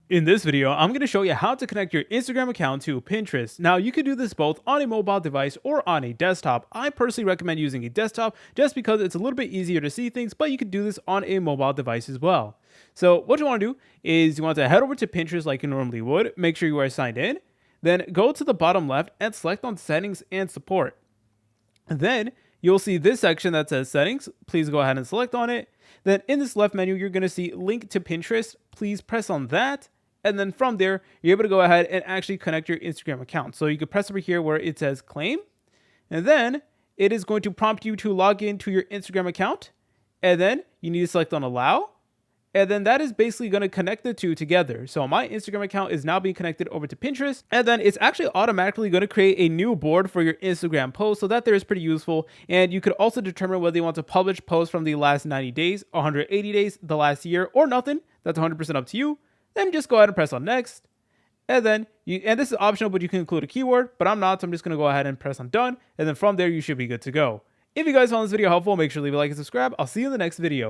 In this video, I'm going to show you how to connect your Instagram account to Pinterest. Now, you can do this both on a mobile device or on a desktop. I personally recommend using a desktop just because it's a little bit easier to see things, but you can do this on a mobile device as well. So what you want to do is you want to head over to Pinterest like you normally would. Make sure you are signed in. Then go to the bottom left and select on Settings and Support. Then you'll see this section that says Settings. Please go ahead and select on it. Then in this left menu, you're going to see Link to Pinterest. Please press on that. And then from there, you're able to go ahead and actually connect your Instagram account. So you can press over here where it says claim, and then it is going to prompt you to log into your Instagram account. And then you need to select on allow. And then that is basically going to connect the two together. So my Instagram account is now being connected over to Pinterest. And then it's actually automatically going to create a new board for your Instagram post. So that there is pretty useful. And you could also determine whether you want to publish posts from the last 90 days, 180 days, the last year, or nothing. That's 100% up to you. Then just go ahead and press on next. And then and this is optional, but you can include a keyword, but I'm not. So I'm just going to go ahead and press on done. And then from there, you should be good to go. If you guys found this video helpful, make sure to leave a like and subscribe. I'll see you in the next video.